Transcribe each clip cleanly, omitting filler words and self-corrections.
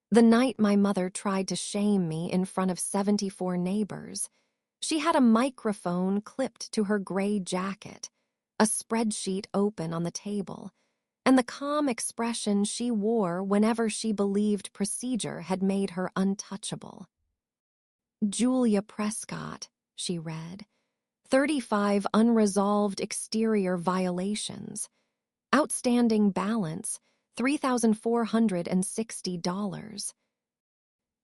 The night my mother tried to shame me in front of 74 neighbors, she had a microphone clipped to her gray jacket, a spreadsheet open on the table, and the calm expression she wore whenever she believed procedure had made her untouchable. Julia Prescott, she read, 35 unresolved exterior violations. Outstanding balance, $3,460.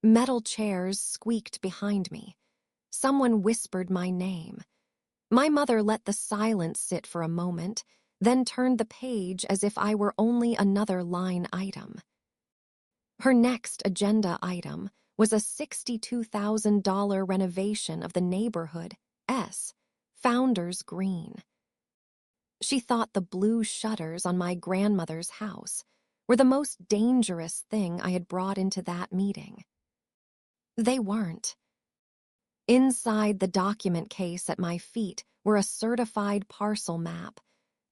Metal chairs squeaked behind me. Someone whispered my name. My mother let the silence sit for a moment, then turned the page as if I were only another line item. Her next agenda item was a $62,000 renovation of the neighborhood S, Founders Green. She thought the blue shutters on my grandmother's house were the most dangerous thing I had brought into that meeting. They weren't. Inside the document case at my feet were a certified parcel map,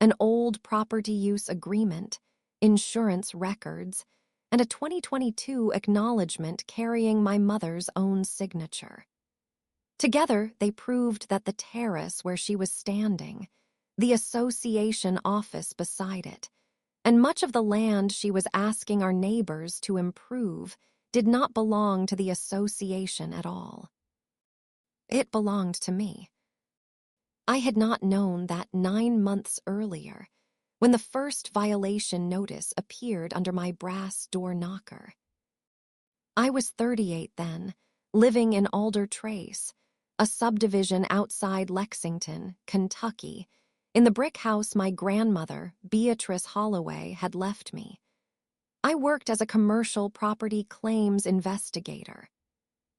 an old property use agreement, insurance records, and a 2022 acknowledgement carrying my mother's own signature. Together, they proved that the terrace where she was standing, the association office beside it, and much of the land she was asking our neighbors to improve did not belong to the association at all. It belonged to me. I had not known that 9 months earlier, when the first violation notice appeared under my brass door knocker. I was 38 then, living in Alder Trace, a subdivision outside Lexington, Kentucky, in the brick house my grandmother, Beatrice Holloway, had left me. I worked as a commercial property claims investigator.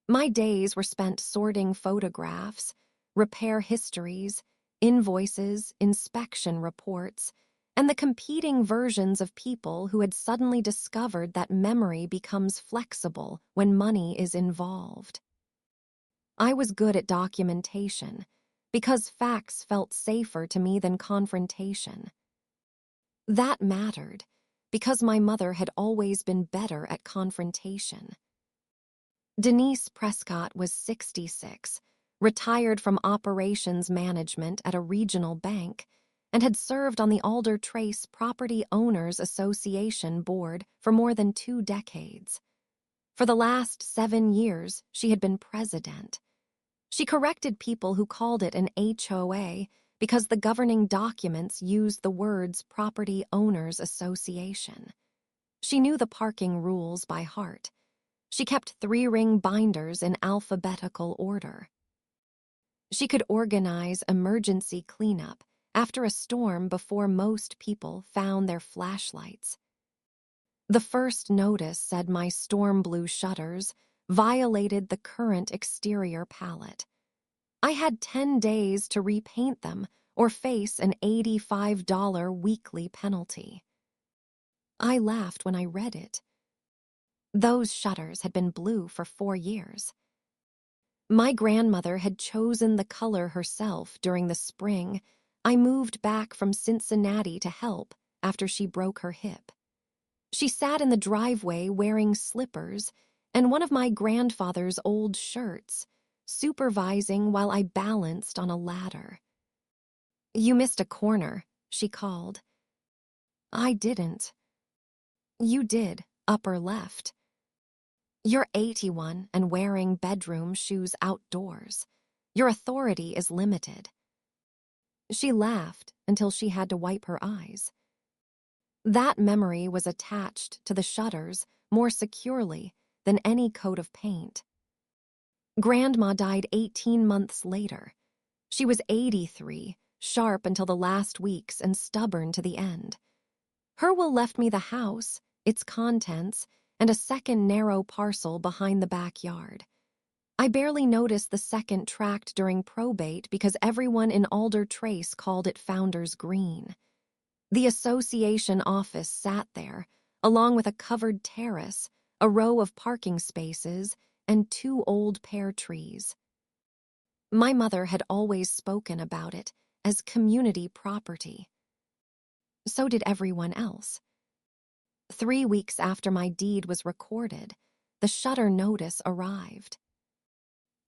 My days were spent sorting photographs, repair histories, invoices, inspection reports, and the competing versions of people who had suddenly discovered that memory becomes flexible when money is involved. I was good at documentation, because facts felt safer to me than confrontation. That mattered, because my mother had always been better at confrontation. Denise Prescott was 66, retired from operations management at a regional bank, and had served on the Alder Trace Property Owners Association board for more than 2 decades. For the last 7 years, she had been president. She corrected people who called it an HOA because the governing documents used the words Property Owners Association. She knew the parking rules by heart. She kept 3-ring binders in alphabetical order. She could organize emergency cleanup after a storm before most people found their flashlights. The first notice said my storm blue shutters violated the current exterior palette. I had 10 days to repaint them or face an $85 weekly penalty. I laughed when I read it. Those shutters had been blue for 4 years. My grandmother had chosen the color herself during the spring I moved back from Cincinnati to help after she broke her hip. She sat in the driveway wearing slippers and one of my grandfather's old shirts, supervising while I balanced on a ladder. "You missed a corner," she called. I didn't. "You did, upper left. You're 81 and wearing bedroom shoes outdoors. Your authority is limited." She laughed until she had to wipe her eyes. That memory was attached to the shutters more securely than any coat of paint. Grandma died 18 months later. She was 83, sharp until the last weeks and stubborn to the end. Her will left me the house, its contents, and a second narrow parcel behind the backyard. I barely noticed the second tract during probate because everyone in Alder Trace called it Founders Green. The association office sat there, along with a covered terrace, a row of parking spaces, and 2 old pear trees. My mother had always spoken about it as community property. So did everyone else. 3 weeks after my deed was recorded, the shutter notice arrived.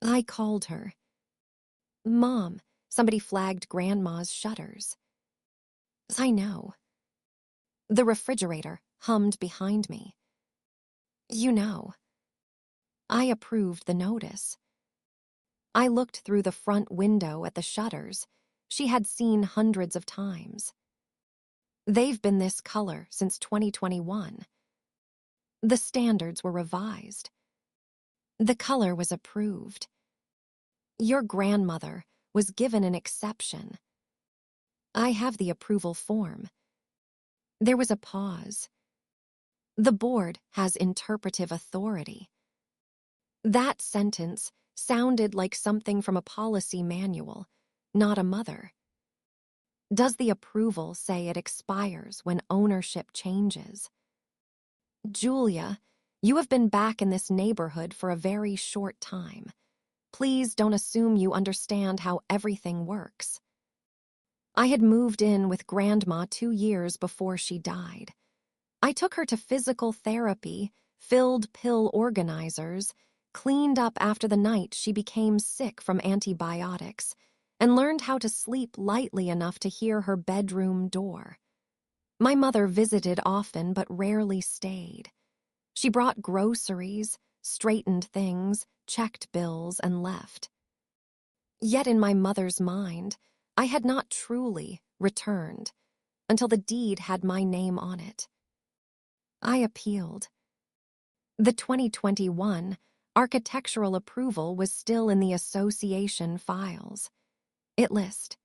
I called her. "Mom, somebody flagged Grandma's shutters." "I know." The refrigerator hummed behind me. "You know." I approved the notice. I looked through the front window at the shutters she had seen hundreds of times. They've been this color since 2021. The standards were revised. The color was approved. Your grandmother was given an exception. I have the approval form. There was a pause. The board has interpretive authority. That sentence sounded like something from a policy manual, not a mother. Does the approval say it expires when ownership changes? Julia, you have been back in this neighborhood for a very short time. Please don't assume you understand how everything works. I had moved in with Grandma 2 years before she died. I took her to physical therapy, filled pill organizers, cleaned up after the night she became sick from antibiotics, and learned how to sleep lightly enough to hear her bedroom door. My mother visited often but rarely stayed. She brought groceries, straightened things, checked bills, and left. Yet in my mother's mind, I had not truly returned until the deed had my name on it. I appealed. The 2021 architectural approval was still in the association files. It listed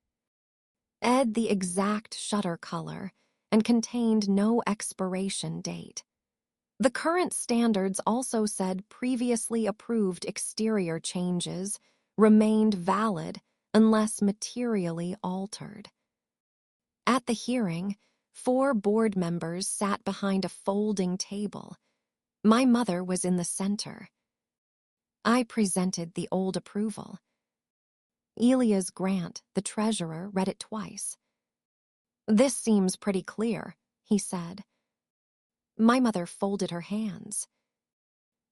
the exact shutter color and contained no expiration date. The current standards also said previously approved exterior changes remained valid unless materially altered. At the hearing, 4 board members sat behind a folding table. My mother was in the center. I presented the old approval. Elias Grant, the treasurer, read it twice. "This seems pretty clear," he said. My mother folded her hands.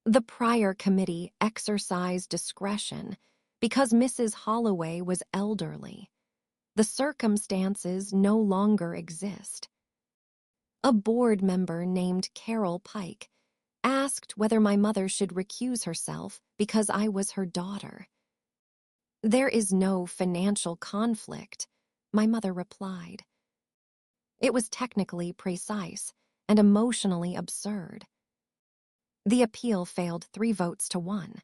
The prior committee exercised discretion because Mrs. Holloway was elderly. The circumstances no longer exist. A board member named Carol Pike asked whether my mother should recuse herself because I was her daughter. "There is no financial conflict," my mother replied. It was technically precise and emotionally absurd. The appeal failed 3 votes to 1.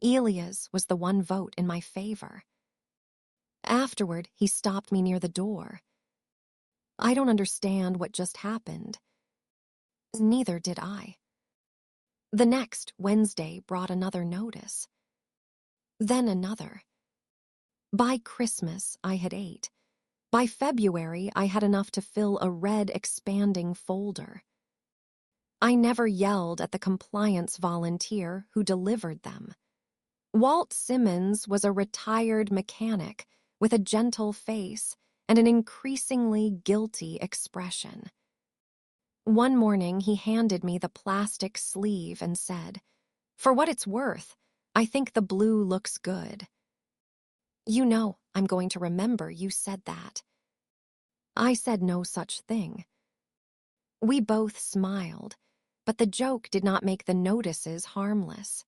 Elias was the one vote in my favor. Afterward, he stopped me near the door. "I don't understand what just happened." Neither did I. The next Wednesday brought another notice. Then another. By Christmas, I had 8. By February, I had enough to fill a red expanding folder. I never yelled at the compliance volunteer who delivered them. Walt Simmons was a retired mechanic with a gentle face and an increasingly guilty expression. One morning, he handed me the plastic sleeve and said, "For what it's worth, I think the blue looks good." "You know, I'm going to remember you said that." I said no such thing. We both smiled, but the joke did not make the notices harmless.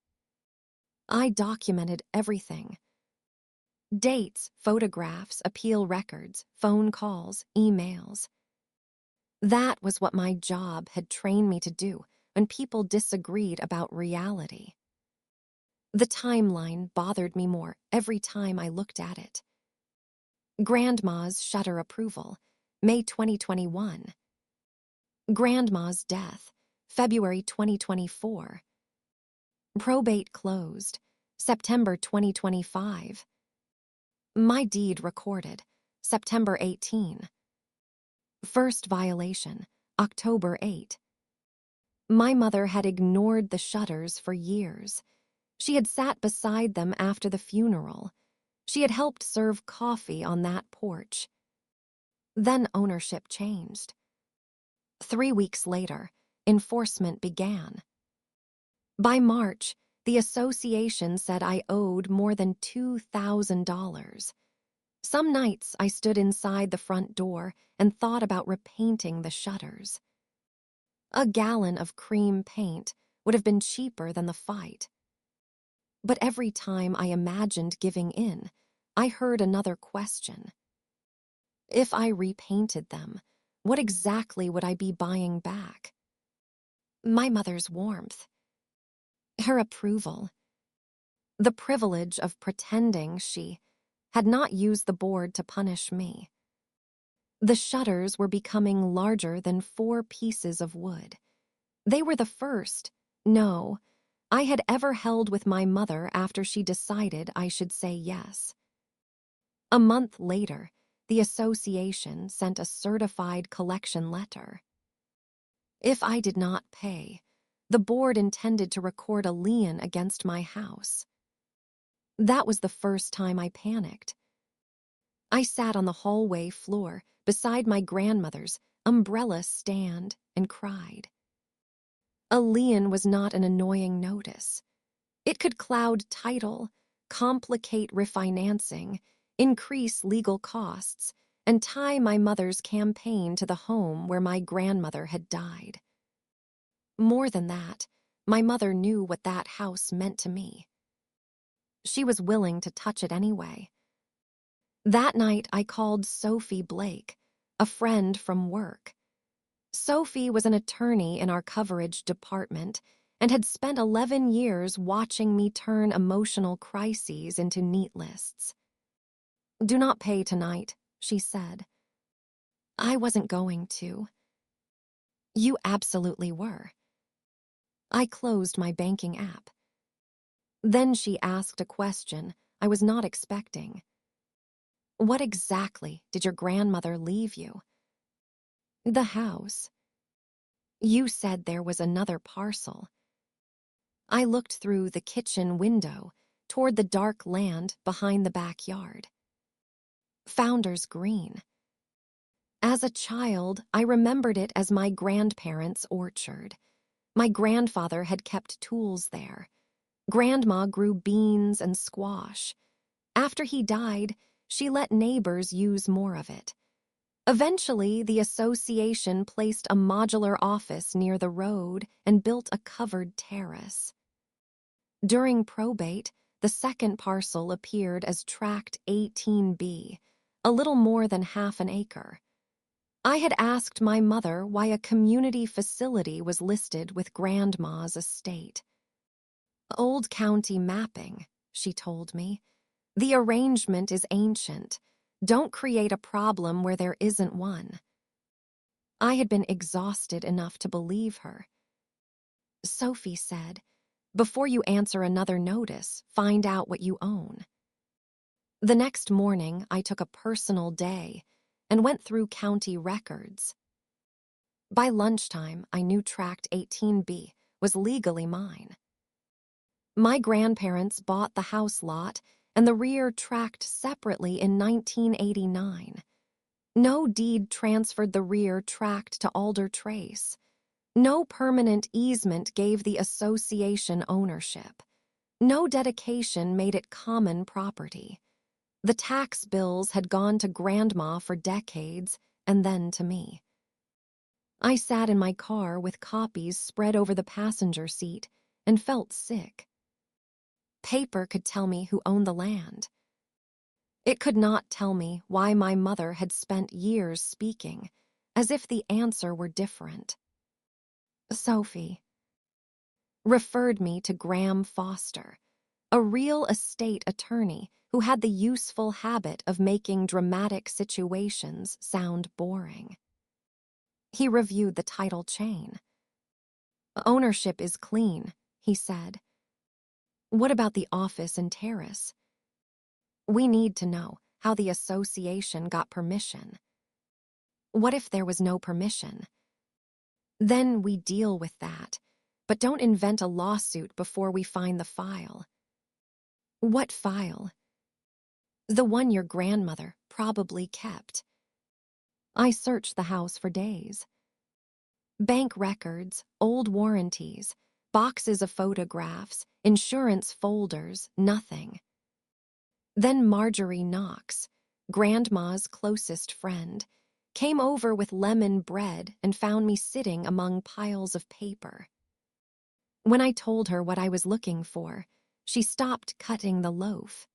I documented everything. Dates, photographs, appeal records, phone calls, emails. That was what my job had trained me to do when people disagreed about reality. The timeline bothered me more every time I looked at it. Grandma's shutter approval, May 2021. Grandma's death, February 2024. Probate closed, September 2025. My deed recorded, September 18. First violation, October 8. My mother had ignored the shutters for years. She had sat beside them after the funeral. She had helped serve coffee on that porch. Then ownership changed. 3 weeks later, enforcement began. By March, the association said I owed more than $2,000. Some nights I stood inside the front door and thought about repainting the shutters. A gallon of cream paint would have been cheaper than the fight. But every time I imagined giving in, I heard another question. If I repainted them, what exactly would I be buying back? My mother's warmth, her approval, the privilege of pretending she had not used the board to punish me. The shutters were becoming larger than 4 pieces of wood. They were the first, no, I had ever held with my mother after she decided I should say yes. A month later, the association sent a certified collection letter. If I did not pay, the board intended to record a lien against my house. That was the first time I panicked. I sat on the hallway floor beside my grandmother's umbrella stand and cried. A lien was not an annoying notice. It could cloud title, complicate refinancing, increase legal costs, and tie my mother's campaign to the home where my grandmother had died. More than that, my mother knew what that house meant to me. She was willing to touch it anyway. That night, I called Sophie Blake, a friend from work. Sophie was an attorney in our coverage department and had spent 11 years watching me turn emotional crises into neat lists. "Do not pay tonight," she said. I wasn't going to. You absolutely were. I closed my banking app. Then she asked a question I was not expecting. "What exactly did your grandmother leave you?" "The house." "You said there was another parcel." I looked through the kitchen window toward the dark land behind the backyard. Founder's Green. As a child, I remembered it as my grandparents' orchard. My grandfather had kept tools there. Grandma grew beans and squash. After he died, she let neighbors use more of it. Eventually, the association placed a modular office near the road and built a covered terrace. During probate, the second parcel appeared as Tract 18B, a little more than half an acre. I had asked my mother why a community facility was listed with Grandma's estate. "Old county mapping," she told me. "The arrangement is ancient. Don't create a problem where there isn't one." I had been exhausted enough to believe her. Sophie said, "Before you answer another notice, find out what you own." The next morning, I took a personal day and went through county records. By lunchtime, I knew Tract 18B was legally mine. My grandparents bought the house lot and the rear tract separately in 1989. No deed transferred the rear tract to Alder Trace. No permanent easement gave the association ownership. No dedication made it common property. The tax bills had gone to Grandma for decades and then to me. I sat in my car with copies spread over the passenger seat and felt sick. Paper could tell me who owned the land. It could not tell me why my mother had spent years speaking, as if the answer were different. Sophie referred me to Graham Foster, a real estate attorney who had the useful habit of making dramatic situations sound boring. He reviewed the title chain. "Ownership is clean," he said. "What about the office and terrace? We need to know how the association got permission." "What if there was no permission?" "Then we deal with that, but don't invent a lawsuit before we find the file." "What file?" "The one your grandmother probably kept." I searched the house for days. Bank records, old warranties, Boxes of photographs, insurance folders, nothing. Then Marjorie Knox, Grandma's closest friend, came over with lemon bread and found me sitting among piles of paper. When I told her what I was looking for, she stopped cutting the loaf.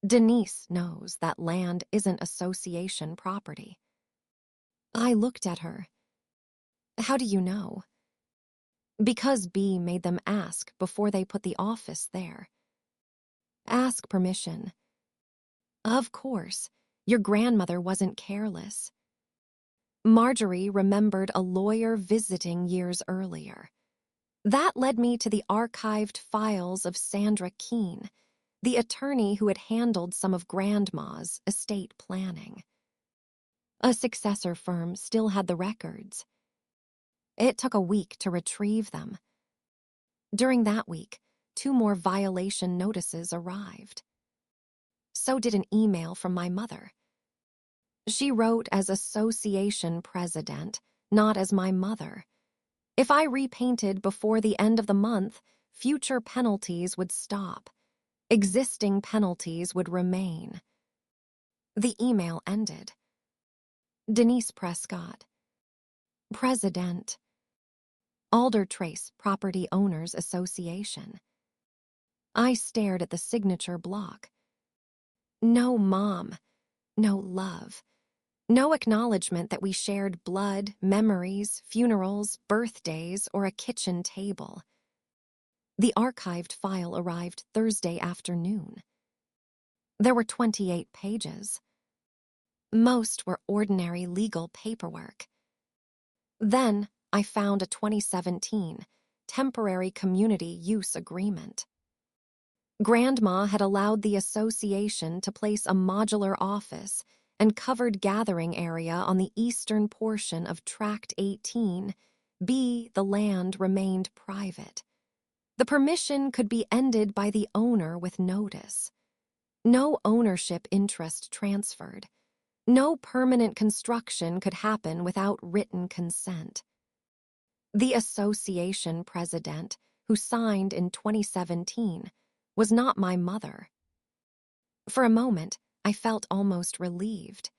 Denise knows that land isn't association property. I looked at her. How do you know? Because B made them ask before they put the office there. Ask permission. Of course, your grandmother wasn't careless. Marjorie remembered a lawyer visiting years earlier. That led me to the archived files of Sandra Keene, the attorney who had handled some of Grandma's estate planning. A successor firm still had the records. It took a week to retrieve them. During that week, 2 more violation notices arrived. So did an email from my mother. She wrote as association president, not as my mother. If I repainted before the end of the month, future penalties would stop. Existing penalties would remain. The email ended. Denise Prescott, President, Alder Trace Property Owners Association. I stared at the signature block. No mom, no love, no acknowledgement that we shared blood, memories, funerals, birthdays, or a kitchen table. The archived file arrived Thursday afternoon. There were 28 pages. Most were ordinary legal paperwork. Then I found a 2017 temporary community use agreement. Grandma had allowed the association to place a modular office and covered gathering area on the eastern portion of Tract 18. B, the land remained private. The permission could be ended by the owner with notice. No ownership interest transferred. No permanent construction could happen without written consent. The association president, who signed in 2017, was not my mother. For a moment, I felt almost relieved.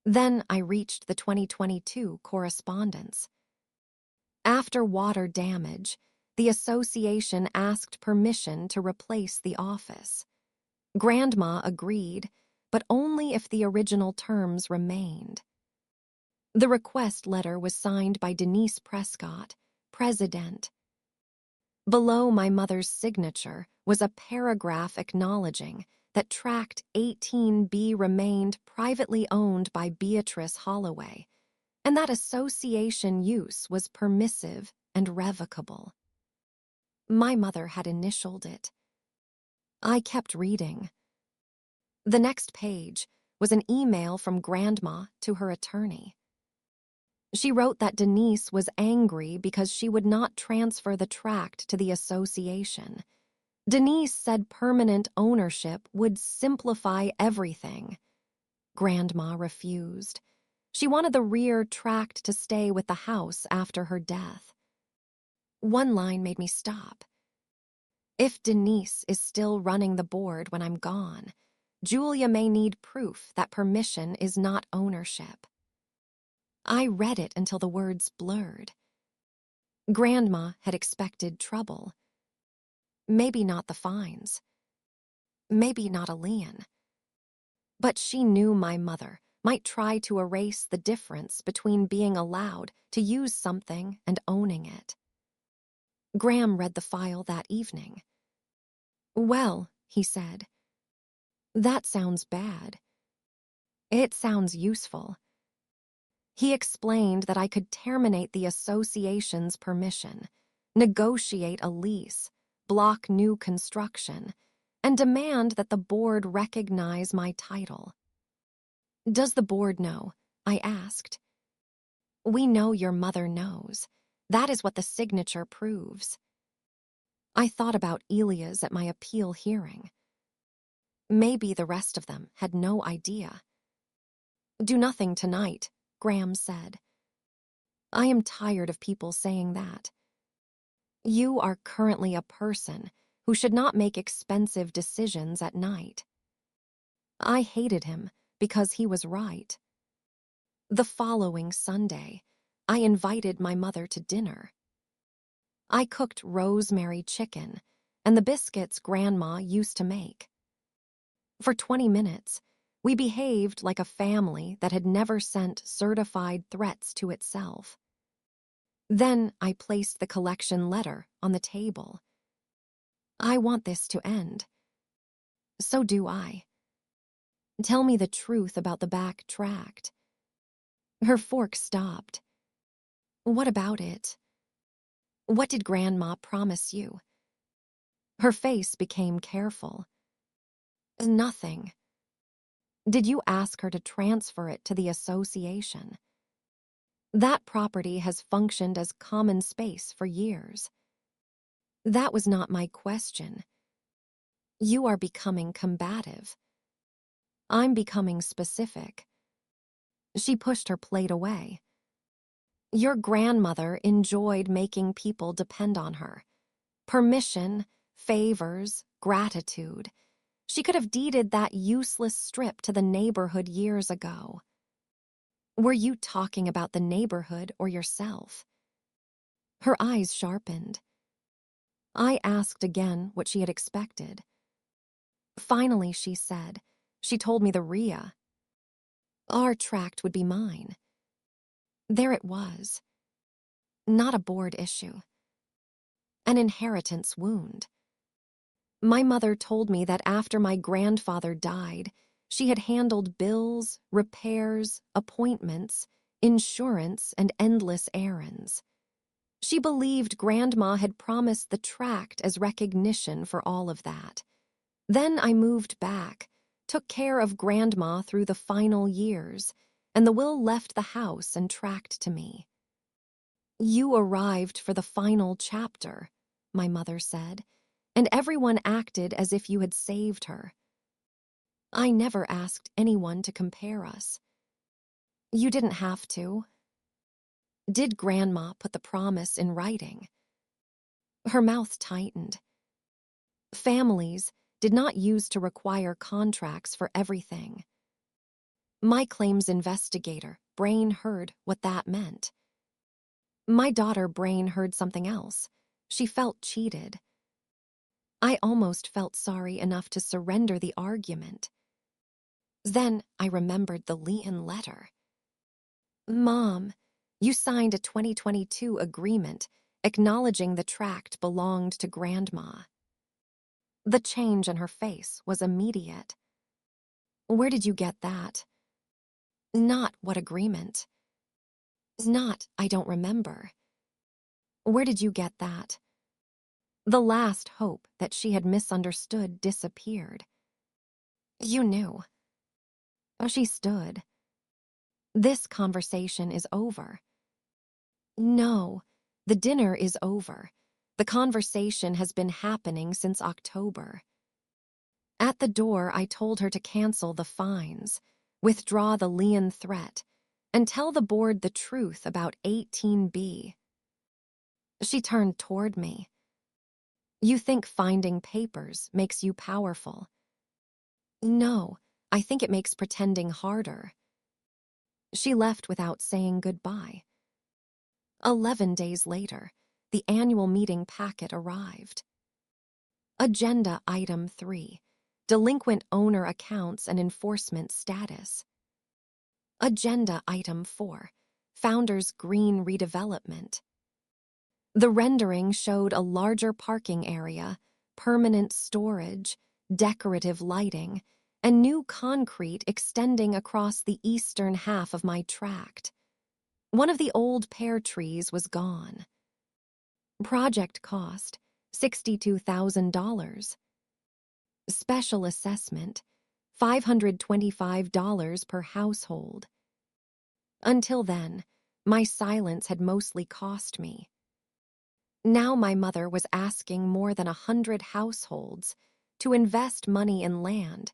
Then I reached the 2022 correspondence. After water damage, the association asked permission to replace the office. Grandma agreed, but only if the original terms remained. The request letter was signed by Denise Prescott, President. Below my mother's signature was a paragraph acknowledging that Tract 18B remained privately owned by Beatrice Holloway, and that association use was permissive and revocable. My mother had initialed it. I kept reading. The next page was an email from Grandma to her attorney. She wrote that Denise was angry because she would not transfer the tract to the association. Denise said permanent ownership would simplify everything. Grandma refused. She wanted the rear tract to stay with the house after her death. One line made me stop. If Denise is still running the board when I'm gone, Julia may need proof that permission is not ownership. I read it until the words blurred. Grandma had expected trouble. Maybe not the fines. Maybe not a lien. But she knew my mother might try to erase the difference between being allowed to use something and owning it. Graham read the file that evening. Well, he said, that sounds bad. It sounds useful. He explained that I could terminate the association's permission, negotiate a lease, block new construction, and demand that the board recognize my title. Does the board know? I asked. We know your mother knows. That is what the signature proves. I thought about Elia's at my appeal hearing. Maybe the rest of them had no idea. Do nothing tonight, Graham said. I am tired of people saying that. You are currently a person who should not make expensive decisions at night. I hated him because he was right. The following Sunday, I invited my mother to dinner. I cooked rosemary chicken and the biscuits Grandma used to make. For 20 minutes, we behaved like a family that had never sent certified threats to itself. Then I placed the collection letter on the table. I want this to end. So do I. Tell me the truth about the back tract. Her fork stopped. What about it? What did Grandma promise you? Her face became careful. Nothing. Did you ask her to transfer it to the association? That property has functioned as common space for years. That was not my question. You are becoming combative. I'm becoming specific. She pushed her plate away. Your grandmother enjoyed making people depend on her. Permission, favors, gratitude. She could have deeded that useless strip to the neighborhood years ago. Were you talking about the neighborhood or yourself? Her eyes sharpened. I asked again what she had expected. Finally, she said, she told me the RIA. Our tract would be mine. There it was. Not a board issue. An inheritance wound. My mother told me that after my grandfather died, she had handled bills, repairs, appointments, insurance, and endless errands. She believed Grandma had promised the tract as recognition for all of that. Then I moved back, took care of Grandma through the final years, and the will left the house and tract to me. You arrived for the final chapter, my mother said, and everyone acted as if you had saved her. I never asked anyone to compare us. You didn't have to. Did Grandma put the promise in writing? Her mouth tightened. Families did not use to require contracts for everything. My claims investigator, Brain, heard what that meant. My daughter, Brain, heard something else. She felt cheated. I almost felt sorry enough to surrender the argument. Then I remembered the Leon letter. Mom, you signed a 2022 agreement acknowledging the tract belonged to Grandma. The change in her face was immediate. Where did you get that? Not what agreement. Not, I don't remember. Where did you get that? The last hope that she had misunderstood disappeared. You knew. She stood. This conversation is over. No, the dinner is over. The conversation has been happening since October. At the door, I told her to cancel the fines, withdraw the lien threat, and tell the board the truth about 18B. She turned toward me. You think finding papers makes you powerful? No, I think it makes pretending harder. She left without saying goodbye. 11 days later, the annual meeting packet arrived. Agenda Item 3, Delinquent Owner Accounts and Enforcement Status. Agenda Item 4, Founders Green Redevelopment. The rendering showed a larger parking area, permanent storage, decorative lighting, and new concrete extending across the eastern half of my tract. One of the old pear trees was gone. Project cost, $62,000. Special assessment, $525 per household. Until then, my silence had mostly cost me. Now my mother was asking more than 100 households to invest money in land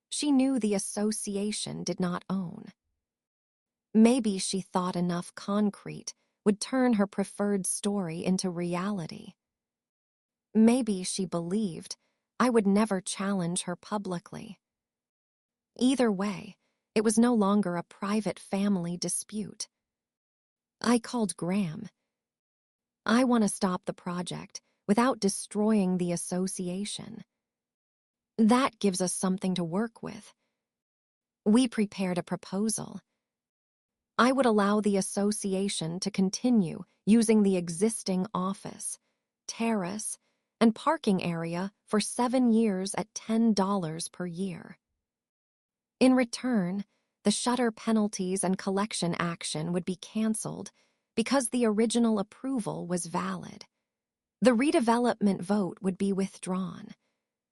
she knew the association did not own. Maybe she thought enough concrete would turn her preferred story into reality. Maybe she believed I would never challenge her publicly. Either way, it was no longer a private family dispute. I called Graham. I want to stop the project without destroying the association. That gives us something to work with. We prepared a proposal. I would allow the association to continue using the existing office, terrace, and parking area for 7 years at $10 per year. In return, the shutter penalties and collection action would be canceled because the original approval was valid. The redevelopment vote would be withdrawn.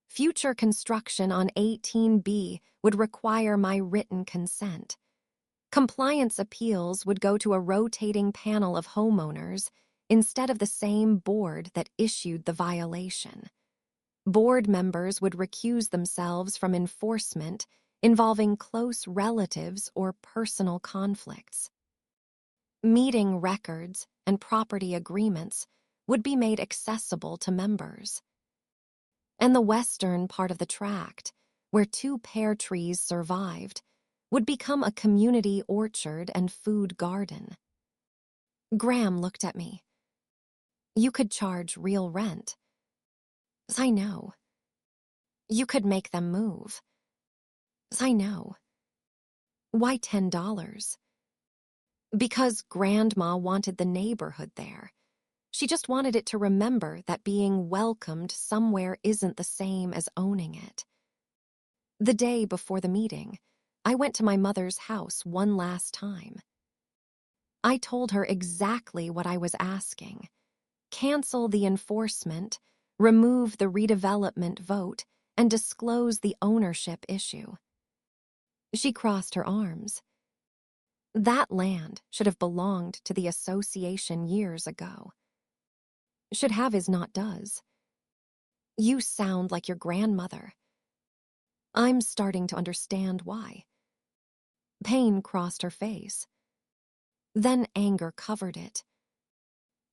Future construction on 18B would require my written consent. Compliance appeals would go to a rotating panel of homeowners instead of the same board that issued the violation. Board members would recuse themselves from enforcement involving close relatives or personal conflicts. Meeting records and property agreements would be made accessible to members. And the western part of the tract, where 2 pear trees survived, would become a community orchard and food garden. Graham looked at me. You could charge real rent. I know. You could make them move. I know. Why $10? Because Grandma wanted the neighborhood there. She just wanted it to remember that being welcomed somewhere isn't the same as owning it. The day before the meeting, I went to my mother's house one last time. I told her exactly what I was asking. Cancel the enforcement, remove the redevelopment vote, and disclose the ownership issue. She crossed her arms. That land should have belonged to the association years ago. Should have is not does. You sound like your grandmother. I'm starting to understand why. Pain crossed her face. Then anger covered it.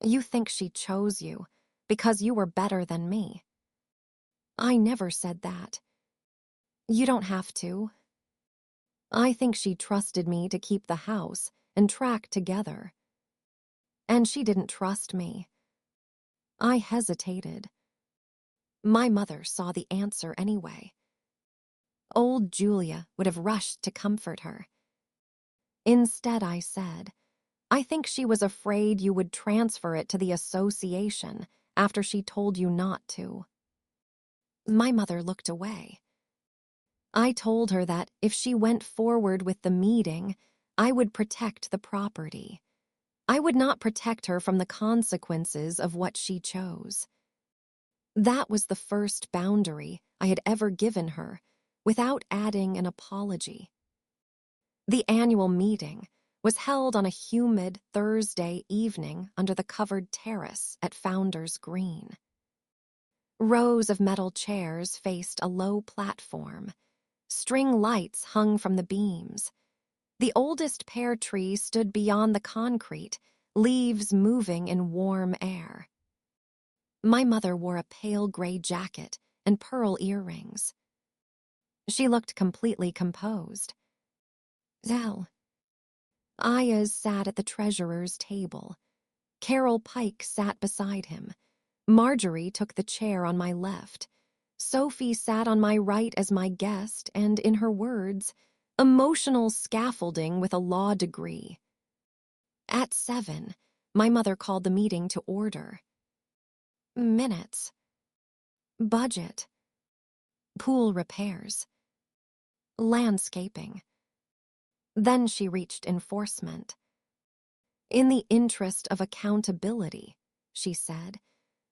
You think she chose you because you were better than me. I never said that. You don't have to. I think she trusted me to keep the house and track together. And she didn't trust me. I hesitated. My mother saw the answer anyway. Old Julia would have rushed to comfort her. Instead, I said, I think she was afraid you would transfer it to the association after she told you not to. My mother looked away. I told her that if she went forward with the meeting, I would protect the property. I would not protect her from the consequences of what she chose. That was the first boundary I had ever given her, without adding an apology. The annual meeting was held on a humid Thursday evening under the covered terrace at Founders Green. Rows of metal chairs faced a low platform. String lights hung from the beams. The oldest pear tree stood beyond the concrete, leaves moving in warm air. My mother wore a pale gray jacket and pearl earrings. She looked completely composed. Zell. Ayaz sat at the treasurer's table. Carol Pike sat beside him. Marjorie took the chair on my left. Sophie sat on my right as my guest and, in her words, emotional scaffolding with a law degree. At 7, my mother called the meeting to order. Minutes. Budget. Pool repairs. Landscaping. Then she reached enforcement. In the interest of accountability, she said,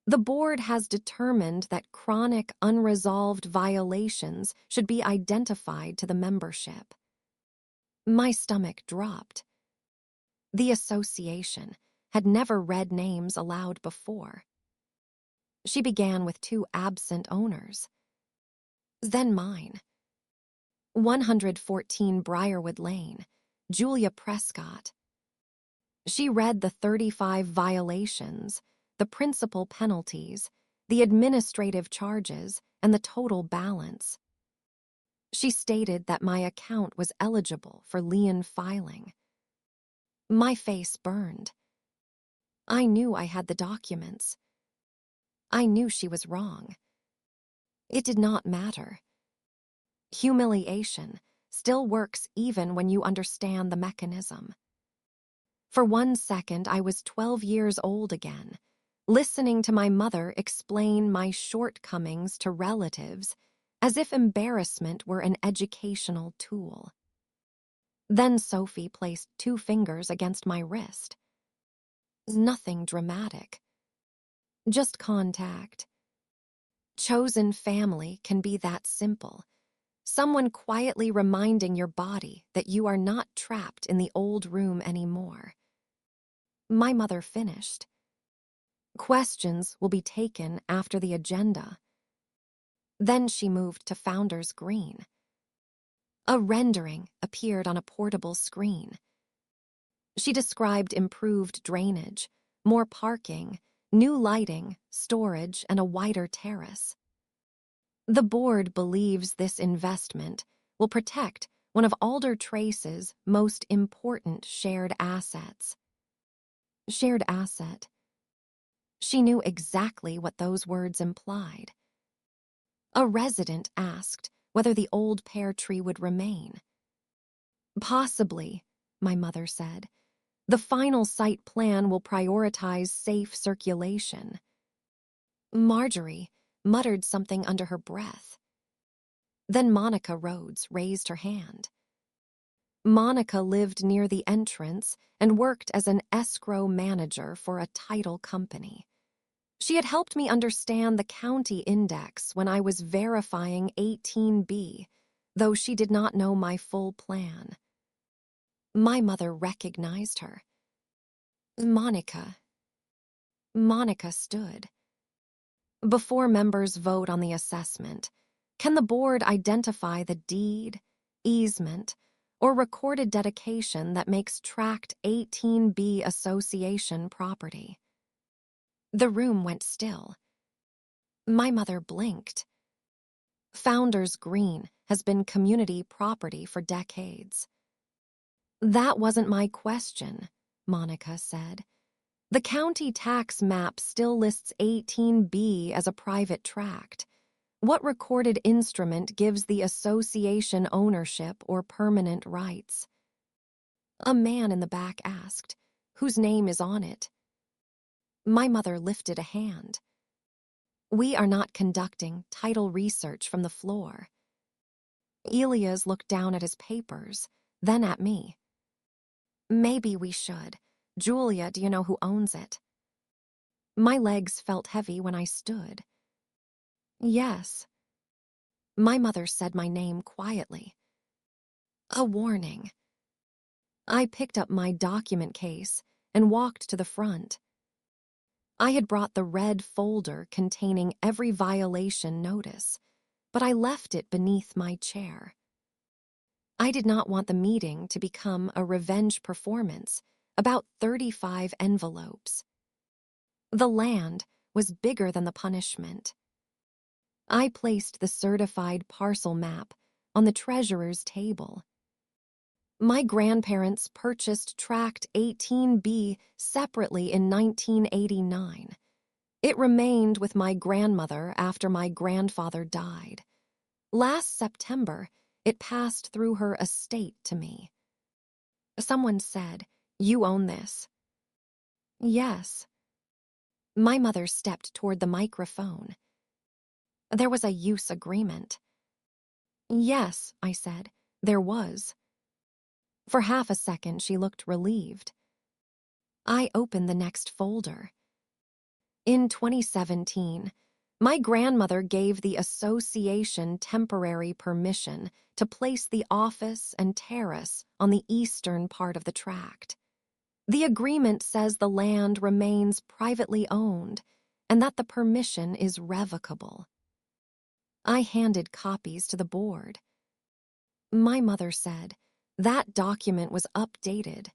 the board has determined that chronic unresolved violations should be identified to the membership. My stomach dropped. The association had never read names aloud before. She began with 2 absent owners. Then mine. 114 Briarwood Lane, Julia Prescott. She read the 35 violations, the principal penalties, the administrative charges, and the total balance. She stated that my account was eligible for lien filing. My face burned. I knew I had the documents. I knew she was wrong. It did not matter. Humiliation still works even when you understand the mechanism. For 1 second, I was 12 years old again, listening to my mother explain my shortcomings to relatives as if embarrassment were an educational tool. Then Sophie placed 2 fingers against my wrist. Nothing dramatic. Just contact. Chosen family can be that simple. Someone quietly reminding your body that you are not trapped in the old room anymore. My mother finished. Questions will be taken after the agenda. Then she moved to Founders Green. A rendering appeared on a portable screen. She described improved drainage, more parking, new lighting, storage, and a wider terrace. The board believes this investment will protect one of Alder Trace's most important shared assets. Shared asset. She knew exactly what those words implied. A resident asked whether the old pear tree would remain. Possibly, my mother said. The final site plan will prioritize safe circulation. Marjorie muttered something under her breath. Then Monica Rhodes raised her hand. Monica lived near the entrance and worked as an escrow manager for a title company. She had helped me understand the county index when I was verifying 18B, though she did not know my full plan. My mother recognized her. Monica. Monica stood. Before members vote on the assessment, can the board identify the deed, easement, or recorded dedication that makes Tract 18B association property? The room went still. My mother blinked. Founders Green has been community property for decades. That wasn't my question, Monica said. The county tax map still lists 18B as a private tract. What recorded instrument gives the association ownership or permanent rights? A man in the back asked, whose name is on it? My mother lifted a hand. We are not conducting title research from the floor. Elias looked down at his papers, then at me. Maybe we should. Julia, do you know who owns it? My legs felt heavy when I stood. Yes. My mother said my name quietly. A warning. I picked up my document case and walked to the front. I had brought the red folder containing every violation notice, but I left it beneath my chair. I did not want the meeting to become a revenge performance about 35 envelopes. The land was bigger than the punishment. I placed the certified parcel map on the treasurer's table. My grandparents purchased Tract 18B separately in 1989. It remained with my grandmother after my grandfather died. Last September, it passed through her estate to me. Someone said, "You own this." Yes. My mother stepped toward the microphone. There was a use agreement. Yes, I said, there was. For half a second, she looked relieved. I opened the next folder. In 2017, my grandmother gave the association temporary permission to place the office and terrace on the eastern part of the tract. The agreement says the land remains privately owned and that the permission is revocable. I handed copies to the board. My mother said, that document was updated.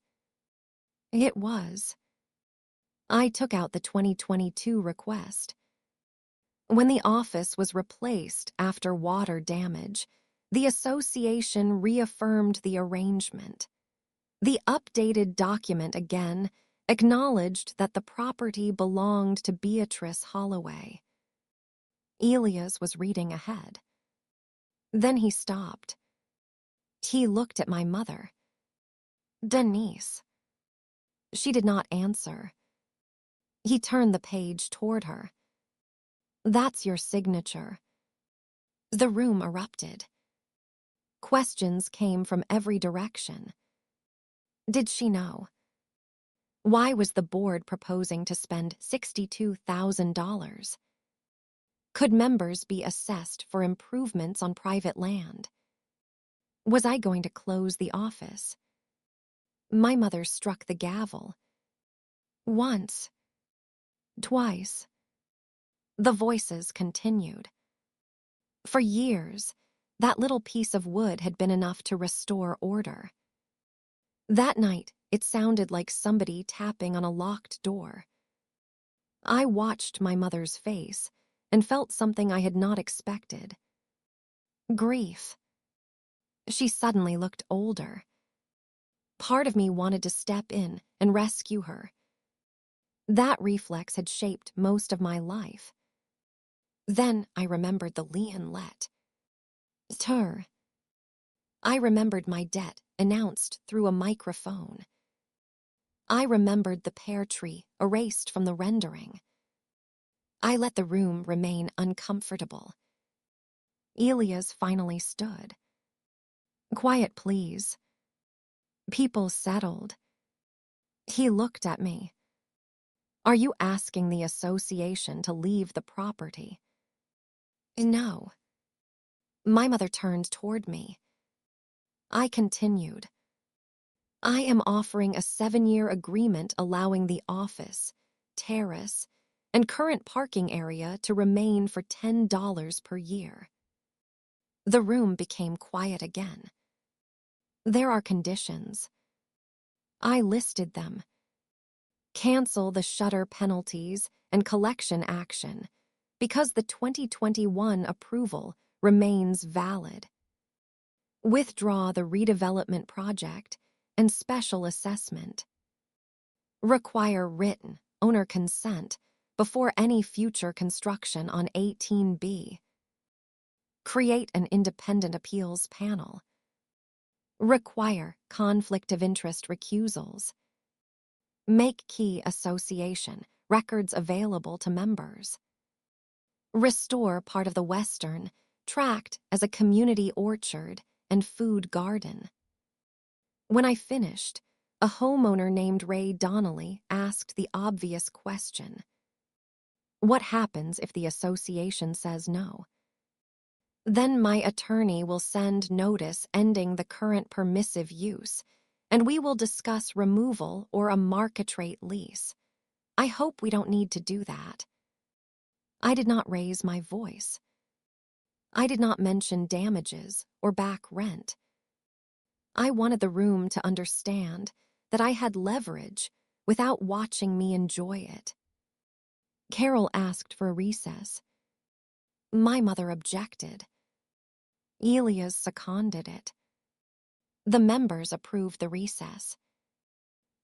It was. I took out the 2022 request. When the office was replaced after water damage, the association reaffirmed the arrangement. The updated document again acknowledged that the property belonged to Beatrice Holloway. Elias was reading ahead. Then he stopped. He looked at my mother. Denise. She did not answer. He turned the page toward her. That's your signature. The room erupted. Questions came from every direction. Did she know? Why was the board proposing to spend $62,000? Could members be assessed for improvements on private land? Was I going to close the office? My mother struck the gavel. Once. Twice. The voices continued. For years, that little piece of wood had been enough to restore order. That night, it sounded like somebody tapping on a locked door. I watched my mother's face and felt something I had not expected. Grief. She suddenly looked older. Part of me wanted to step in and rescue her. That reflex had shaped most of my life. Then I remembered the Leonlet. Tur. I remembered my debt announced through a microphone. I remembered the pear tree erased from the rendering. I let the room remain uncomfortable. Elias finally stood. Quiet, please. People settled. He looked at me. Are you asking the association to leave the property? No. My mother turned toward me. I continued. I am offering a 7-year agreement allowing the office, terrace, and current parking area to remain for $10 per year. The room became quiet again. There are conditions. I listed them. Cancel the shutter penalties and collection action because the 2021 approval remains valid. Withdraw the redevelopment project and special assessment. Require written owner consent before any future construction on 18B. Create an independent appeals panel. Require conflict of interest recusals. Make key association records available to members. Restore part of the western tract as a community orchard and food garden. When I finished, a homeowner named Ray Donnelly asked the obvious question. What happens if the association says no? Then my attorney will send notice ending the current permissive use, and we will discuss removal or a market rate lease. I hope we don't need to do that. I did not raise my voice. I did not mention damages or back rent. I wanted the room to understand that I had leverage without watching me enjoy it. Carol asked for a recess. My mother objected. Elias seconded it. The members approved the recess.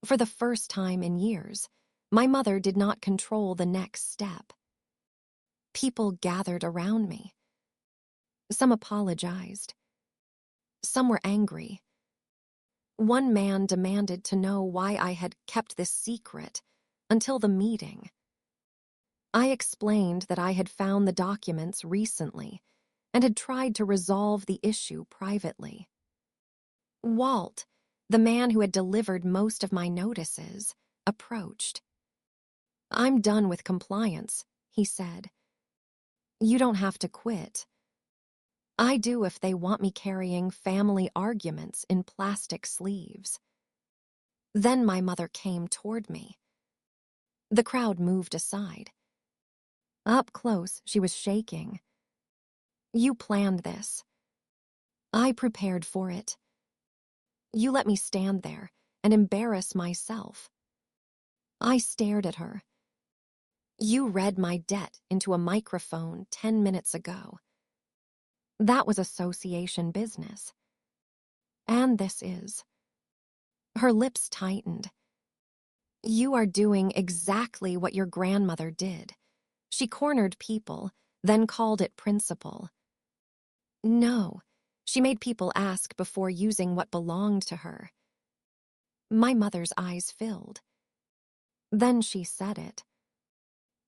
For the first time in years, my mother did not control the next step. People gathered around me. Some apologized. Some were angry. One man demanded to know why I had kept this secret until the meeting. I explained that I had found the documents recently and had tried to resolve the issue privately. Walt, the man who had delivered most of my notices, approached. I'm done with compliance, he said. You don't have to quit. I do if they want me carrying family arguments in plastic sleeves. Then my mother came toward me. The crowd moved aside. Up close, she was shaking. You planned this. I prepared for it. You let me stand there and embarrass myself. I stared at her. You read my debt into a microphone 10 minutes ago. That was association business. And this is. Her lips tightened. You are doing exactly what your grandmother did. She cornered people, then called it principle. No, she made people ask before using what belonged to her. My mother's eyes filled. Then she said it.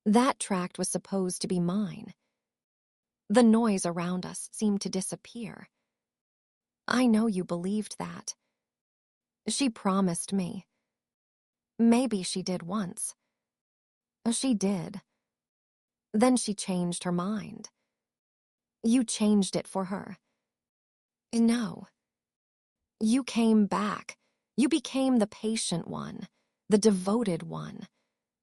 That tract was supposed to be mine. The noise around us seemed to disappear. I know you believed that. She promised me. Maybe she did once. She did. Then she changed her mind. You changed it for her. No. You came back. You became the patient one, the devoted one.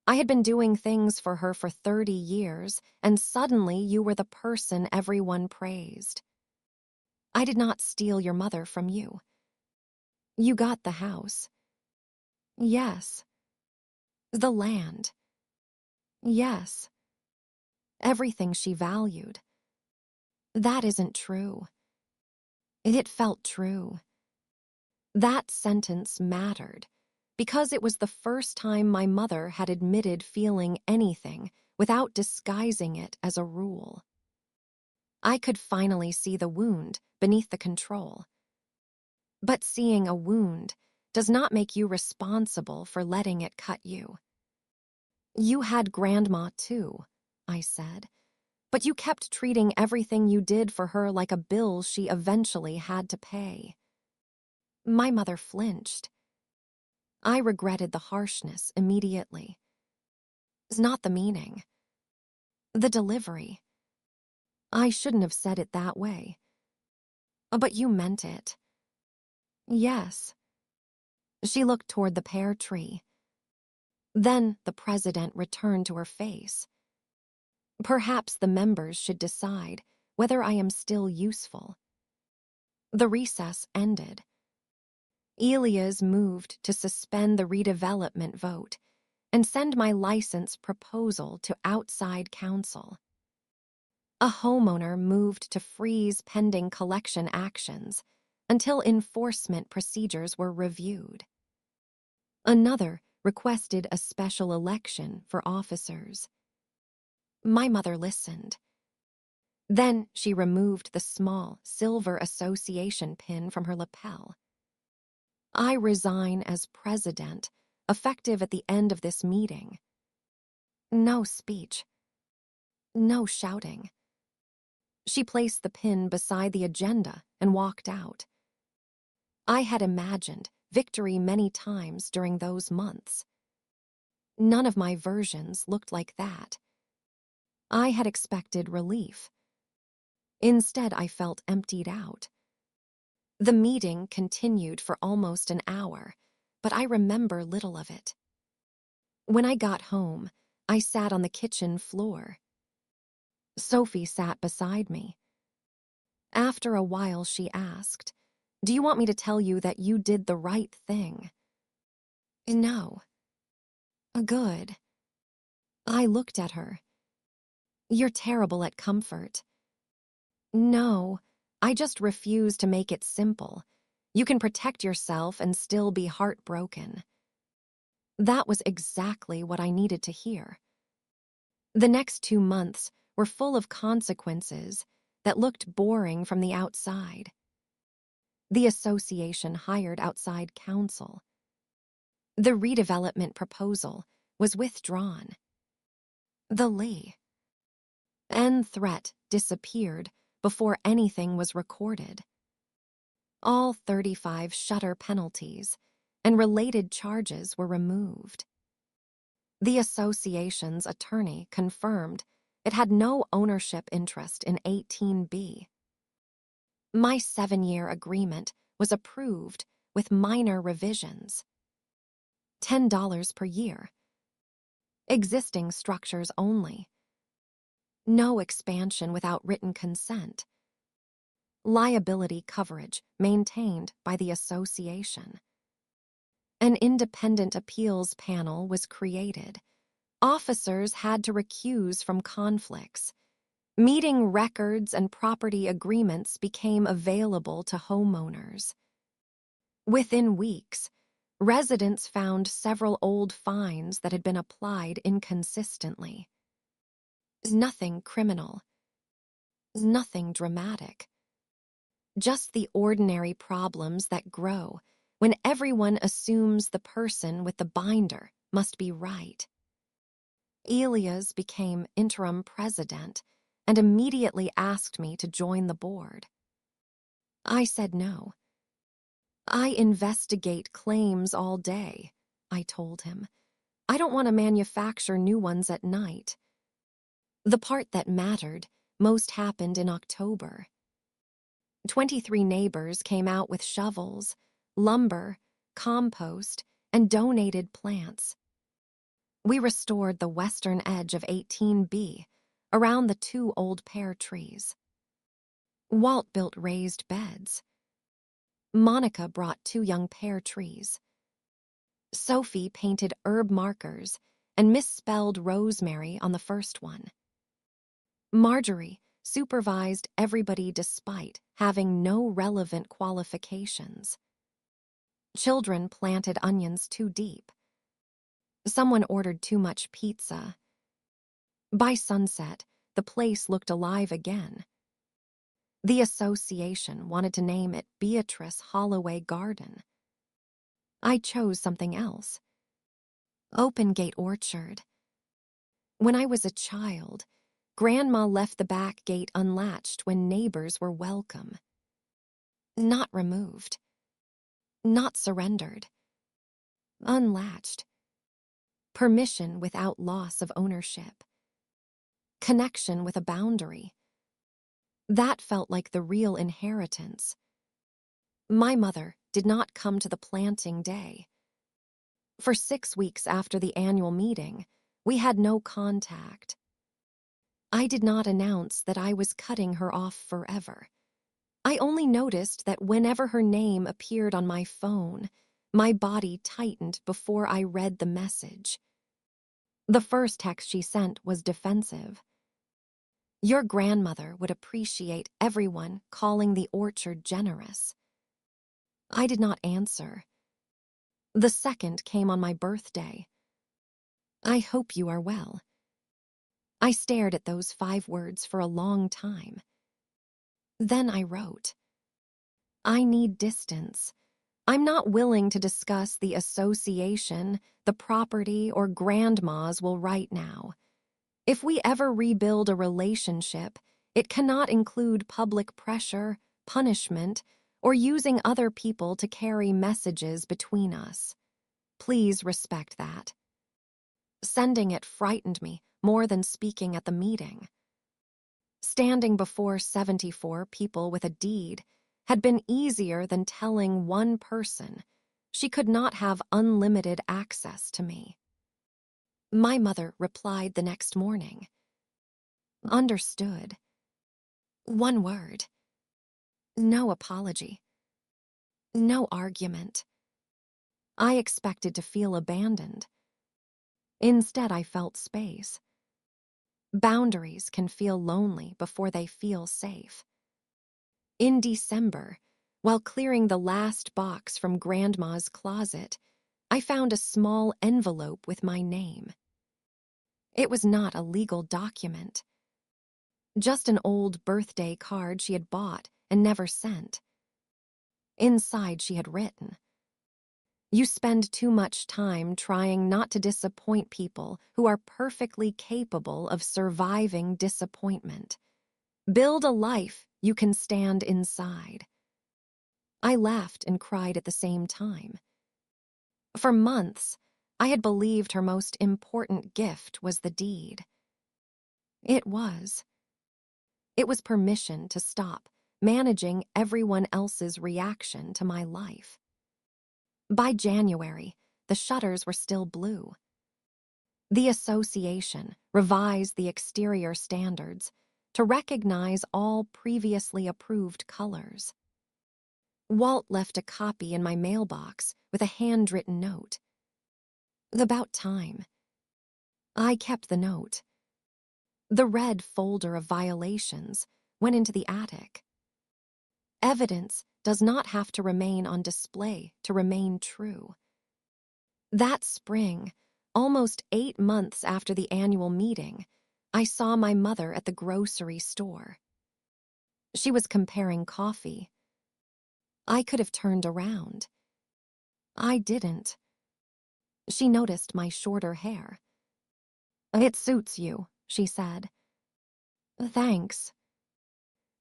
I had been doing things for her for 30 years, and suddenly you were the person everyone praised. I did not steal your mother from you. You got the house. Yes. The land. Yes. Everything she valued. That isn't true. It felt true. That sentence mattered, because it was the first time my mother had admitted feeling anything without disguising it as a rule. I could finally see the wound beneath the control. But seeing a wound does not make you responsible for letting it cut you. You had Grandma too, I said, but you kept treating everything you did for her like a bill she eventually had to pay. My mother flinched. I regretted the harshness immediately. It's not the meaning. The delivery. I shouldn't have said it that way. But you meant it. Yes. She looked toward the pear tree. Then the president returned to her face. Perhaps the members should decide whether I am still useful. The recess ended. Elias moved to suspend the redevelopment vote and send my license proposal to outside counsel. A homeowner moved to freeze pending collection actions until enforcement procedures were reviewed. Another requested a special election for officers. My mother listened. Then she removed the small silver association pin from her lapel. I resign as president, effective at the end of this meeting. No speech. No shouting. She placed the pin beside the agenda and walked out. I had imagined victory many times during those months. None of my versions looked like that. I had expected relief. Instead, I felt emptied out. The meeting continued for almost an hour, but I remember little of it. When I got home, I sat on the kitchen floor. Sophie sat beside me. After a while, she asked, "Do you want me to tell you that you did the right thing?" No. Good. I looked at her. You're terrible at comfort. No, I just refuse to make it simple. You can protect yourself and still be heartbroken. That was exactly what I needed to hear. The next 2 months were full of consequences that looked boring from the outside. The association hired outside counsel. The redevelopment proposal was withdrawn. The Lee N threat disappeared before anything was recorded. All 35 shutter penalties and related charges were removed. The association's attorney confirmed it had no ownership interest in 18B. My 7-year agreement was approved with minor revisions. $10 per year. Existing structures only. No expansion without written consent. Liability coverage maintained by the association. An independent appeals panel was created, Officers had to recuse from conflicts. Meeting records and property agreements became available to homeowners. Within weeks, residents found several old fines that had been applied inconsistently. Nothing criminal, nothing dramatic. Just the ordinary problems that grow when everyone assumes the person with the binder must be right. Elias became interim president and immediately asked me to join the board. I said no. I investigate claims all day, I told him. I don't want to manufacture new ones at night. The part that mattered most happened in October. 23 neighbors came out with shovels, lumber, compost, and donated plants. We restored the western edge of 18B, around the 2 old pear trees. Walt built raised beds. Monica brought 2 young pear trees. Sophie painted herb markers and misspelled rosemary on the first one. Marjorie supervised everybody despite having no relevant qualifications. Children planted onions too deep. Someone ordered too much pizza. By sunset, the place looked alive again. The association wanted to name it Beatrice Holloway Garden. I chose something else. Open Gate Orchard. When I was a child, Grandma left the back gate unlatched when neighbors were welcome. Not removed. Not surrendered. Unlatched. Permission without loss of ownership. Connection with a boundary. That felt like the real inheritance. My mother did not come to the planting day. For 6 weeks after the annual meeting, we had no contact. I did not announce that I was cutting her off forever. I only noticed that whenever her name appeared on my phone, my body tightened before I read the message. The first text she sent was defensive. Your grandmother would appreciate everyone calling the orchard generous. I did not answer. The second came on my birthday. I hope you are well. I stared at those 5 words for a long time. Then I wrote, I need distance. I'm not willing to discuss the association, the property, or grandma's will right now. If we ever rebuild a relationship, it cannot include public pressure, punishment, or using other people to carry messages between us. Please respect that. Sending it frightened me more than speaking at the meeting. Standing before 74 people with a deed had been easier than telling one person she could not have unlimited access to me. My mother replied the next morning. Understood. One word. No apology. No argument. I expected to feel abandoned. Instead, I felt space. Boundaries can feel lonely before they feel safe. In December, while clearing the last box from Grandma's closet, I found a small envelope with my name. It was not a legal document. Just an old birthday card she had bought and never sent. Inside she had written, You spend too much time trying not to disappoint people who are perfectly capable of surviving disappointment. Build a life you can stand inside. I laughed and cried at the same time. For months, I had believed her most important gift was the deed. It was. It was permission to stop managing everyone else's reaction to my life. By January, the shutters were still blue. The association revised the exterior standards to recognize all previously approved colors. Walt left a copy in my mailbox with a handwritten note. About time. I kept the note. The red folder of violations went into the attic. Evidence does not have to remain on display to remain true. That spring, almost 8 months after the annual meeting, I saw my mother at the grocery store. She was comparing coffee. I could have turned around. I didn't. She noticed my shorter hair. "It suits you," she said. "Thanks."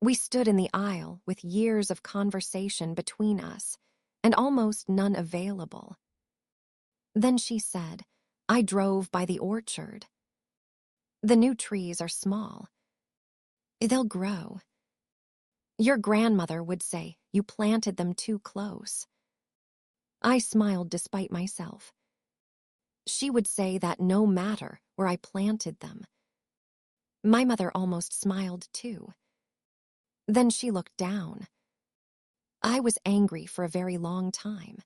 We stood in the aisle with years of conversation between us, and almost none available. Then she said, "I drove by the orchard. The new trees are small. They'll grow. Your grandmother would say you planted them too close." I smiled despite myself. She would say that no matter where I planted them. My mother almost smiled too. Then she looked down. I was angry for a very long time.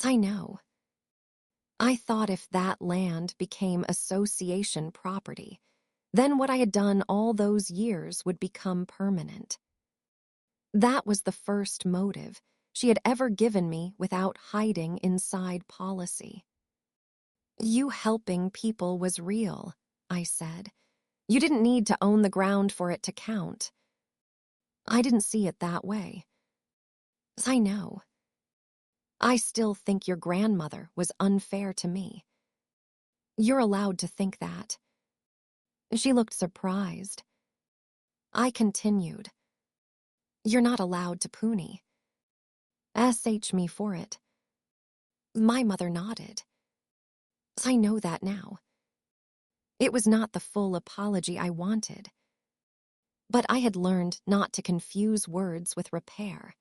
I know. I thought if that land became association property, then what I had done all those years would become permanent. That was the first motive she had ever given me without hiding inside policy. "You helping people was real," I said. "You didn't need to own the ground for it to count." I didn't see it that way. I know. I still think your grandmother was unfair to me. You're allowed to think that. She looked surprised. I continued. You're not allowed to poonie. SH me for it. My mother nodded. I know that now. It was not the full apology I wanted. But I had learned not to confuse words with repair.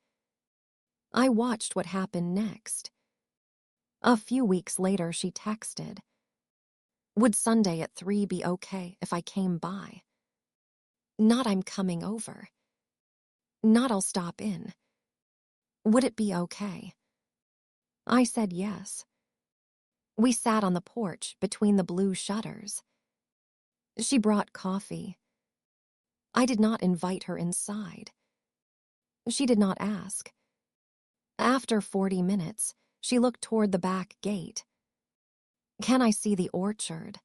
I watched what happened next. A few weeks later, she texted. Would Sunday at 3 be okay if I came by? Not I'm coming over. Not I'll stop in. Would it be okay? I said yes. We sat on the porch between the blue shutters. She brought coffee. I did not invite her inside. She did not ask. After 40 minutes, she looked toward the back gate. Can I see the orchard?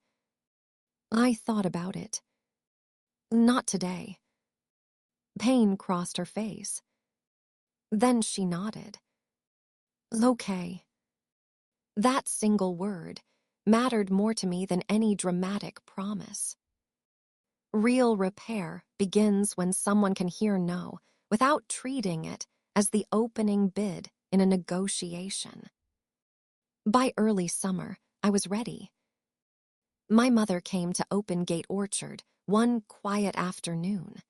I thought about it. Not today. Pain crossed her face. Then she nodded. Okay. That single word mattered more to me than any dramatic promise. Real repair begins when someone can hear no without treating it as the opening bid in a negotiation. By early summer, I was ready. My mother came to Open Gate Orchard one quiet afternoon.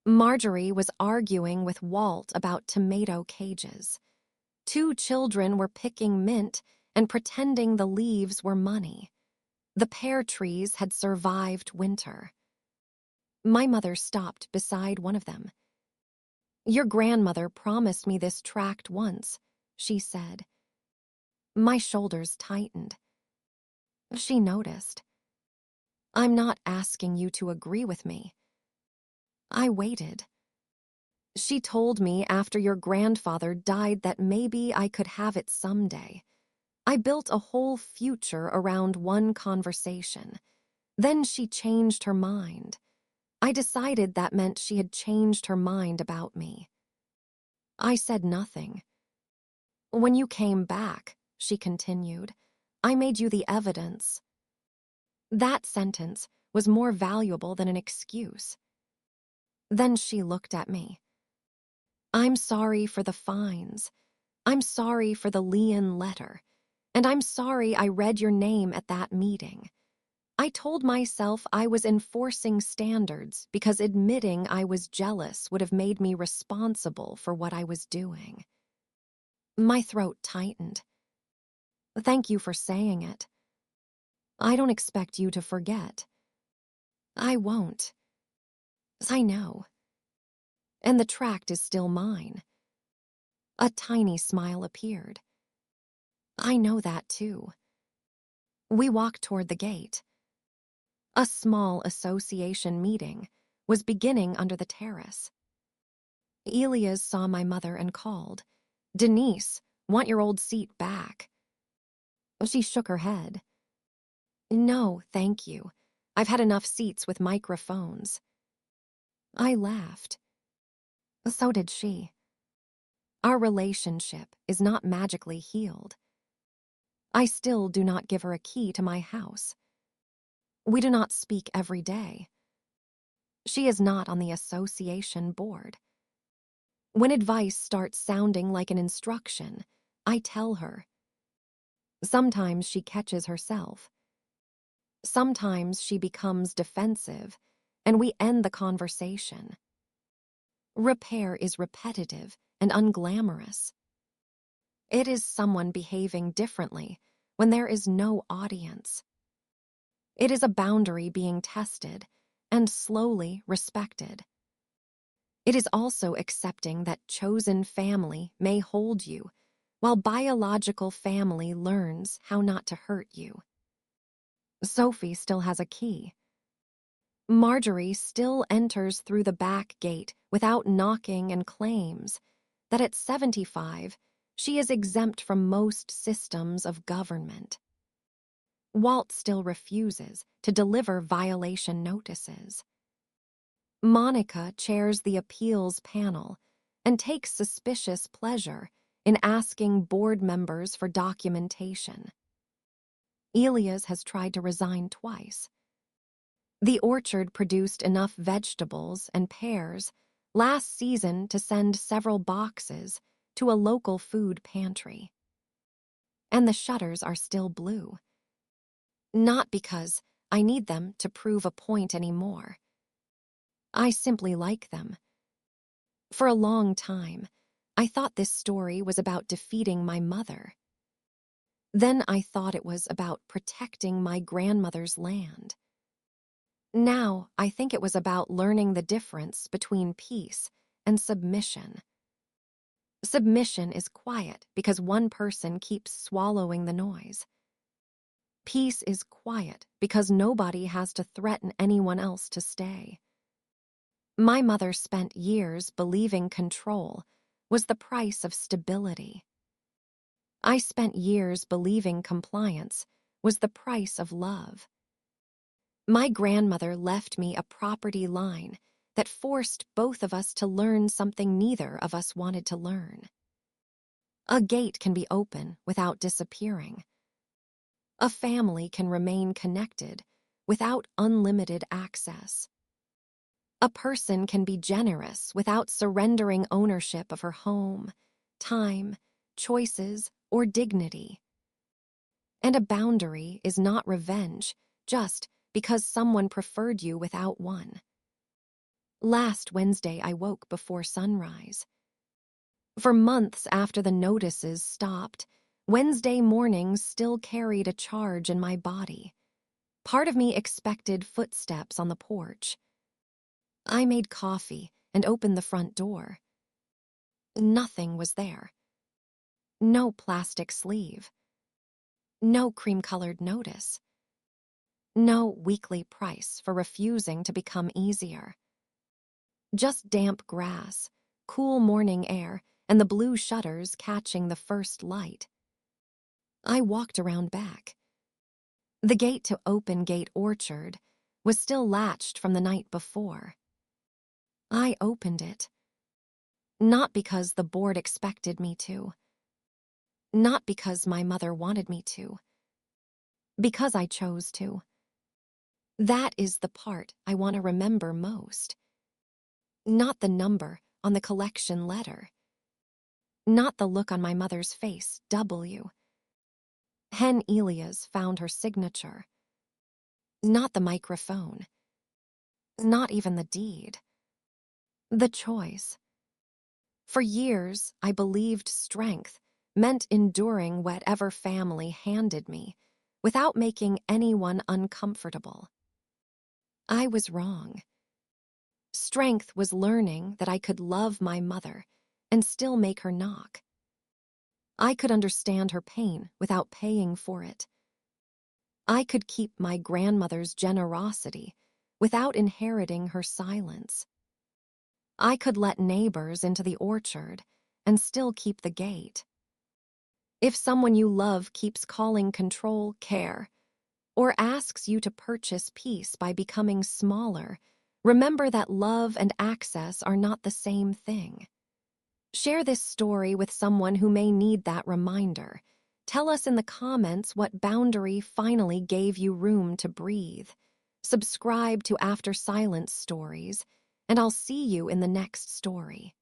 Marjorie was arguing with Walt about tomato cages. 2 children were picking mint and pretending the leaves were money. The pear trees had survived winter. My mother stopped beside one of them. Your grandmother promised me this tract once, she said. My shoulders tightened. She noticed. I'm not asking you to agree with me. I waited. She told me after your grandfather died that maybe I could have it someday. I built a whole future around one conversation. Then she changed her mind. I decided that meant she had changed her mind about me. I said nothing. When you came back, she continued, I made you the evidence. That sentence was more valuable than an excuse. Then she looked at me. I'm sorry for the fines. I'm sorry for the Leon letter. And I'm sorry I read your name at that meeting. I told myself I was enforcing standards because admitting I was jealous would have made me responsible for what I was doing. My throat tightened. Thank you for saying it. I don't expect you to forget. I won't. I know. And the tract is still mine. A tiny smile appeared. I know that too. We walked toward the gate. A small association meeting was beginning under the terrace. Elias saw my mother and called, "Denise, want your old seat back." She shook her head. "No, thank you. I've had enough seats with microphones." I laughed. So did she. Our relationship is not magically healed. I still do not give her a key to my house. We do not speak every day. She is not on the association board. When advice starts sounding like an instruction, I tell her. Sometimes she catches herself. Sometimes she becomes defensive, and we end the conversation. Repair is repetitive and unglamorous. It is someone behaving differently when there is no audience. It is a boundary being tested and slowly respected. It is also accepting that chosen family may hold you, while biological family learns how not to hurt you. Sophie still has a key. Marjorie still enters through the back gate without knocking and claims that at 75, she is exempt from most systems of government. Walt still refuses to deliver violation notices. Monica chairs the appeals panel and takes suspicious pleasure in asking board members for documentation. Elias has tried to resign twice. The orchard produced enough vegetables and pears last season to send several boxes to a local food pantry. And the shutters are still blue. Not because I need them to prove a point anymore. I simply like them. For a long time, I thought this story was about defeating my mother. Then I thought it was about protecting my grandmother's land. Now I think it was about learning the difference between peace and submission. Submission is quiet because one person keeps swallowing the noise. Peace is quiet because nobody has to threaten anyone else to stay. My mother spent years believing control was the price of stability. I spent years believing compliance was the price of love. My grandmother left me a property line that forced both of us to learn something neither of us wanted to learn. A gate can be open without disappearing. A family can remain connected without unlimited access. A person can be generous without surrendering ownership of her home, time, choices, or dignity. And a boundary is not revenge just because someone preferred you without one. Last Wednesday, I woke before sunrise. For months after the notices stopped, Wednesday mornings still carried a charge in my body. Part of me expected footsteps on the porch. I made coffee and opened the front door. Nothing was there. No plastic sleeve. No cream-colored notice. No weekly price for refusing to become easier. Just damp grass, cool morning air, and the blue shutters catching the first light. I walked around back. The gate to Open Gate Orchard was still latched from the night before. I opened it. Not because the board expected me to. Not because my mother wanted me to. Because I chose to. That is the part I want to remember most. Not the number on the collection letter. Not the look on my mother's face, W. Hen Elias found her signature. Not the microphone. Not even the deed. The choice. For years, I believed strength meant enduring whatever family handed me without making anyone uncomfortable. I was wrong. Strength was learning that I could love my mother and still make her knock. I could understand her pain without paying for it. I could keep my grandmother's generosity without inheriting her silence. I could let neighbors into the orchard and still keep the gate. If someone you love keeps calling control care, or asks you to purchase peace by becoming smaller, remember that love and access are not the same thing. Share this story with someone who may need that reminder. Tell us in the comments what boundary finally gave you room to breathe. Subscribe to After Silence Stories, and I'll see you in the next story.